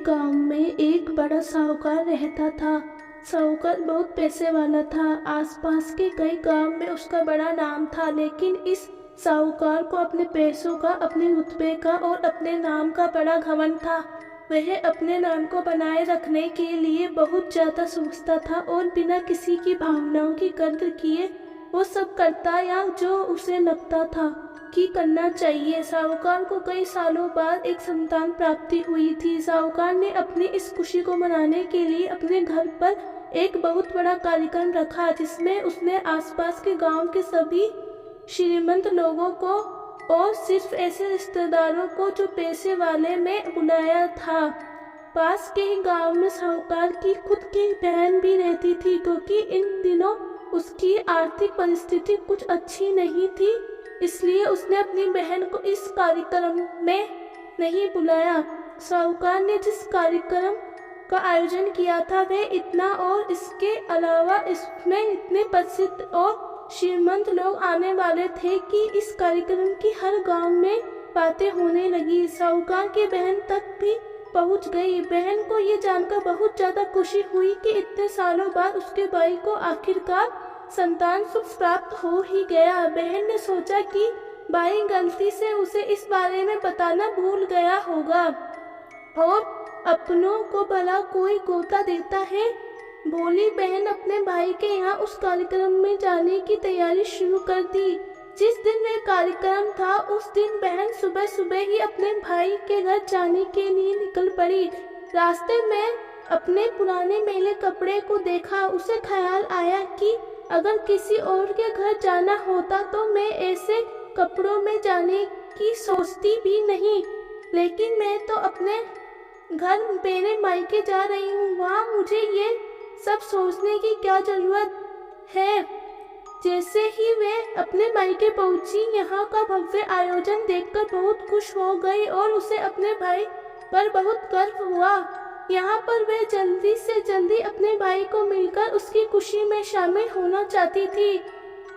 एक गांव में एक बड़ा साहूकार रहता था। साहूकार बहुत पैसे वाला था। आसपास के कई गांव में उसका बड़ा नाम था, लेकिन इस साहूकार को अपने पैसों का, अपने रुतबे का और अपने नाम का बड़ा घमंड था। वह अपने नाम को बनाए रखने के लिए बहुत ज्यादा सोचता था और बिना किसी की भावनाओं की कद्र किए वो सब करता या जो उसे लगता था कि करना चाहिए। साहूकार को कई सालों बाद एक संतान प्राप्ति हुई थी। साहूकार ने अपनी इस खुशी को मनाने के लिए अपने घर पर एक बहुत बड़ा कार्यक्रम रखा, जिसमें उसने आसपास के गांव के सभी श्रीमंत लोगों को और सिर्फ ऐसे रिश्तेदारों को जो पैसे वाले में बुलाया था। पास के ही गांव में साहूकार की खुद की बहन भी रहती थी, क्योंकि इन दिनों उसकी आर्थिक परिस्थिति कुछ अच्छी नहीं थी, इसलिए उसने अपनी बहन को इस कार्यक्रम में नहीं बुलाया। साहूकार ने जिस कार्यक्रम का आयोजन किया था वह इतना, और इसके अलावा इसमें इतने प्रसिद्ध और श्रीमंत लोग आने वाले थे कि इस कार्यक्रम की हर गांव में बातें होने लगी। साहूकार की बहन तक भी पहुंच गई। बहन को ये जानकर बहुत ज्यादा खुशी हुई कि इतने सालों बाद उसके भाई को आखिरकार संतान सुख प्राप्त हो ही गया। बहन ने सोचा कि भाई गलती से उसे इस बारे में बताना भूल गया होगा और अपनों को भला कोई गोता देता है। भोली बहन अपने भाई के यहाँ उस कार्यक्रम में जाने की तैयारी शुरू कर दी। जिस दिन वह कार्यक्रम था उस दिन बहन सुबह सुबह ही अपने भाई के घर जाने के लिए निकल पड़ी। रास्ते में अपने पुराने मैले कपड़े को देखा। उसे ख्याल आया कि अगर किसी और के घर जाना होता तो मैं ऐसे कपड़ों में जाने की सोचती भी नहीं, लेकिन मैं तो अपने घर मेरे मायके जा रही हूँ, वहाँ मुझे ये सब सोचने की क्या जरूरत है। जैसे ही वे अपने मायके पहुंची, यहाँ का भव्य आयोजन देखकर बहुत खुश हो गई और उसे अपने भाई पर बहुत गर्व हुआ। यहाँ पर वे जल्दी से जल्दी अपने भाई को मिलकर उसकी खुशी में शामिल होना चाहती थी।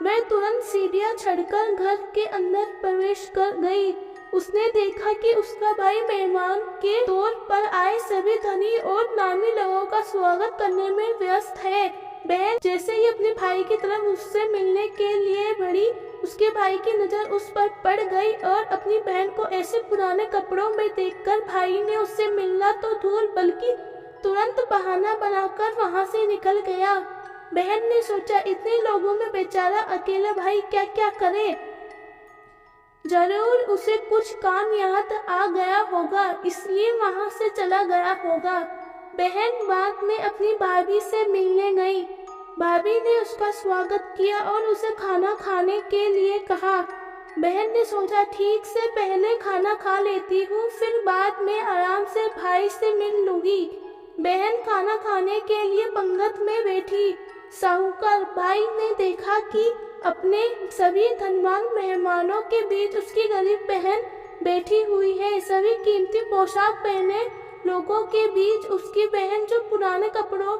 वह तुरंत सीढ़ियाँ चढ़कर घर के अंदर प्रवेश कर गई। उसने देखा कि उसका भाई मेहमान के तौर पर आए सभी धनी और नामी लोगों का स्वागत करने में व्यस्त है। बहन जैसे ही अपने भाई की तरफ उससे मिलने के लिए बढ़ी, उसके भाई की नजर उस पर पड़ गई और अपनी बहन को ऐसे पुराने कपड़ों में देखकर भाई ने उससे मिलना तो दूर बल्कि तुरंत बहाना बनाकर वहां से निकल गया। बहन ने सोचा, इतने लोगों में बेचारा अकेला भाई क्या क्या करे, जरूर उसे कुछ काम याद आ गया होगा, इसलिए वहां से चला गया होगा। बहन बाद में अपनी भाभी से मिलने गई। भाभी ने उसका स्वागत किया और उसे खाना खाने के लिए कहा। बहन ने सोचा, ठीक से पहले खाना खा लेती हूँ, फिर बाद में आराम से भाई से मिल लूंगी। बहन खाना खाने के लिए पंगत में बैठी। साहूकार भाई ने देखा कि अपने सभी धनवान मेहमानों के बीच उसकी गरीब बहन बैठी हुई है। सभी कीमती पोशाक पहने लोगों के बीच उसकी बहन जो पुराने कपड़ों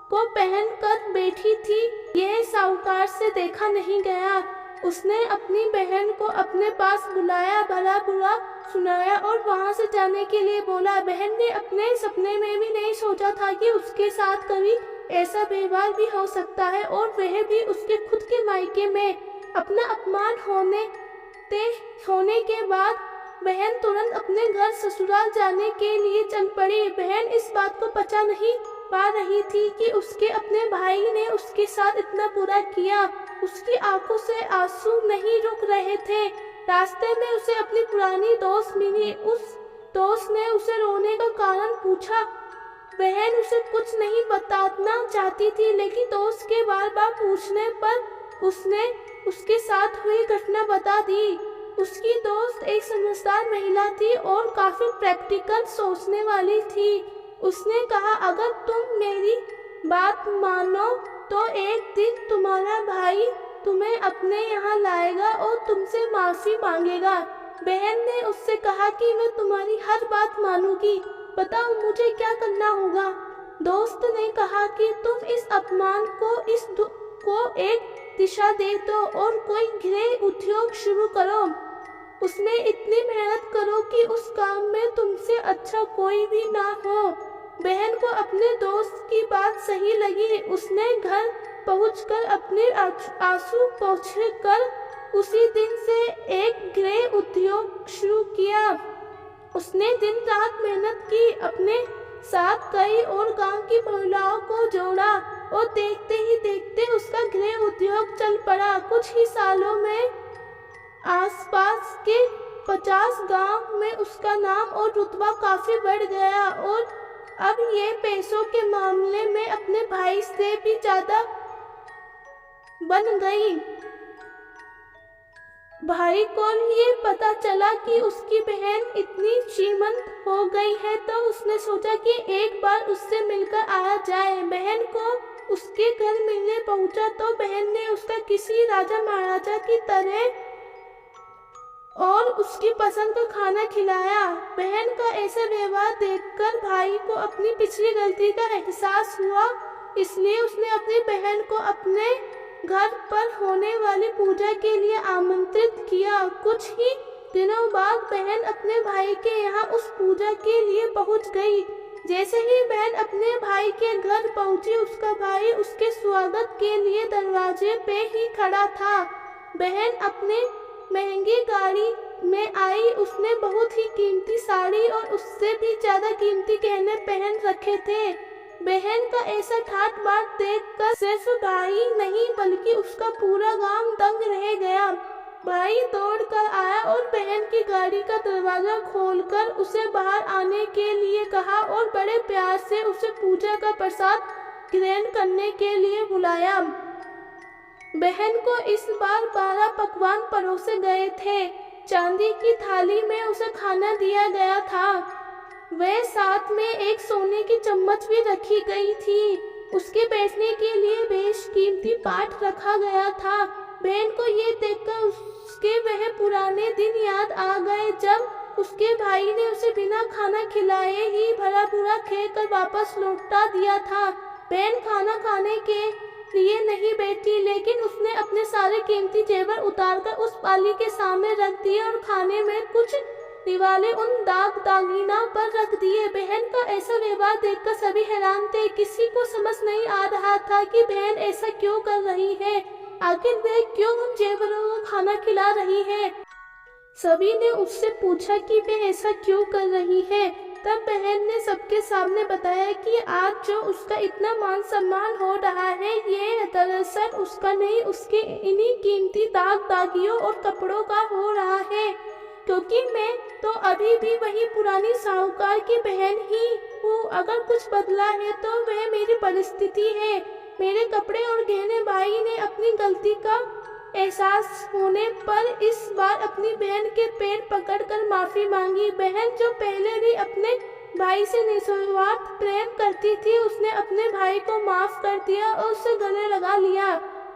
को पहन कर बैठी थी, यह साहूकार से देखा नहीं गया। उसने अपनी बहन को अपने पास बुलाया, भला बुरा सुनाया और वहां से जाने के लिए बोला। बहन ने अपने सपने में भी नहीं सोचा था कि उसके साथ कभी ऐसा व्यवहार भी हो सकता है, और वह भी उसके खुद के मायके में। अपना अपमान होने के बाद बहन तुरंत अपने घर ससुराल जाने के लिए चल पड़ी। बहन इस बात को पचा नहीं पा रही थी कि उसके अपने भाई ने उसके साथ इतना बुरा किया। उसकी आंखों से आंसू नहीं रुक रहे थे। रास्ते में उसे अपनी पुरानी दोस्त मिली। उस दोस्त ने उसे रोने का कारण पूछा। बहन उसे कुछ नहीं बताना चाहती थी, लेकिन दोस्त के बार बार पूछने पर उसने उसके साथ हुई घटना बता दी। उसकी दोस्त एक समझदार महिला थी और काफी प्रैक्टिकल सोचने वाली थी। उसने कहा, अगर तुम मेरी बात मानो तो एक दिन तुम्हारा भाई तुम्हें अपने यहाँ लाएगा और तुमसे माफी मांगेगा। बहन ने उससे कहा कि मैं तुम्हारी हर बात मानूंगी, बताओ मुझे क्या करना होगा। दोस्त ने कहा कि तुम इस अपमान को, इस दुख को एक दिशा दे दो और कोई गृह उद्योग शुरू करो। उसमें इतनी मेहनत करो कि उस काम में तुमसे अच्छा कोई भी ना हो। बहन को अपने दोस्त की बात सही लगी। उसने घर पहुंचकर अपने आंसू पोंछकर उसी दिन से एक गृह उद्योग शुरू किया। उसने दिन रात मेहनत की, अपने साथ कई और गांव की महिलाओं को जोड़ा और देखते ही देखते उसका गृह उद्योग चल पड़ा। कुछ ही सालों में आसपास के 50 गांव में उसका नाम और रुतबा काफी बढ़ गया और अब ये पैसों के मामले में अपने भाई से भी ज्यादा बन गई। भाई को ये पता चला कि उसकी बहन इतनी श्रीमंत हो गई है तो उसने सोचा कि एक बार उससे मिलकर आया जाए। बहन को उसके घर मिलने पहुंचा तो बहन ने उसका किसी राजा महाराजा की तरह और उसकी पसंद का खाना खिलाया। बहन का ऐसा व्यवहार देखकर भाई को अपनी पिछली गलती का एहसास हुआ, इसलिए उसने अपनी बहन को अपने घर पर होने वाली पूजा के लिए आमंत्रित किया। कुछ ही दिनों बाद बहन अपने भाई के यहाँ उस पूजा के लिए पहुँच गई। जैसे ही बहन अपने भाई के घर पहुँची, उसका भाई उसके स्वागत के लिए दरवाजे पे ही खड़ा था। बहन अपने महंगी गाड़ी में आई। उसने बहुत ही कीमती साड़ी और उससे भी ज्यादा कीमती गहने पहन रखे थे। बहन का ऐसा ठाट बाट देखकर सिर्फ भाई नहीं बल्कि उसका पूरा गांव दंग रह गया। भाई दौड़ कर आया और बहन की गाड़ी का दरवाजा खोलकर उसे बाहर आने के लिए कहा और बड़े प्यार से उसे पूजा का प्रसाद ग्रहण करने के लिए बुलाया। बहन को इस बार 12 पकवान परोसे गए थे। चांदी की थाली में उसे खाना दिया गया था। वह साथ में एक सोने की चम्मच भी रखी गई थी। उसके बैठने के लिए बेशकीमती पाट रखा गया था। बहन को ये देखकर उसके वह पुराने दिन याद आ गए जब उसके भाई ने उसे बिना खाना खिलाए ही भला बुरा खेकर वापस लौटा दिया था। बहन खाना खाने के लिए नहीं बैठी, लेकिन उसने अपने सारे कीमती जेवर उतारकर उस पाली के सामने रख दिए और खाने में कुछ दिवाले उन दागीना पर रख दिए। बहन का ऐसा व्यवहार देखकर सभी हैरान थे। किसी को समझ नहीं आ रहा था कि बहन ऐसा क्यों कर रही है। आखिर वह क्यों उन जेवरों को खाना खिला रही है। सभी ने उससे पूछा कि वह ऐसा क्यों कर रही है। तब बहन ने सबके सामने बताया कि आज जो उसका इतना मान सम्मान हो रहा है ये दरअसल उसका नहीं, उसके इन्हीं कीमती दागियों और कपड़ों का हो रहा है, क्योंकि मैं तो अभी भी वही पुरानी साहूकार की बहन ही हूँ। अगर कुछ बदला है तो वह मेरी परिस्थिति है। मेरे कपड़े और गहने। भाई ने अपनी गलती का एहसास होने पर इस बार अपनी बहन के पैर पकड़कर माफी मांगी। बहन जो पहले भी अपने भाई से निस्वार्थ प्रेम करती थी, उसने अपने भाई को माफ कर दिया और उसे गले लगा लिया।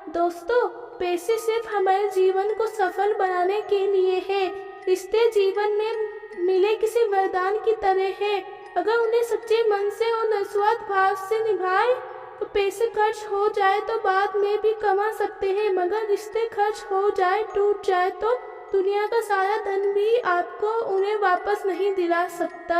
दोस्तों, पैसे सिर्फ हमारे जीवन को सफल बनाने के लिए है। रिश्ते जीवन में मिले किसी वरदान की तरह है। अगर उन्हें सच्चे मन से और निस्वार्थ भाव से निभाए तो पैसे खर्च हो जाए तो बाद में भी कमा सकते हैं, मगर रिश्ते खर्च हो जाए, टूट जाए तो दुनिया का सारा धन भी आपको उन्हें वापस नहीं दिला सकता।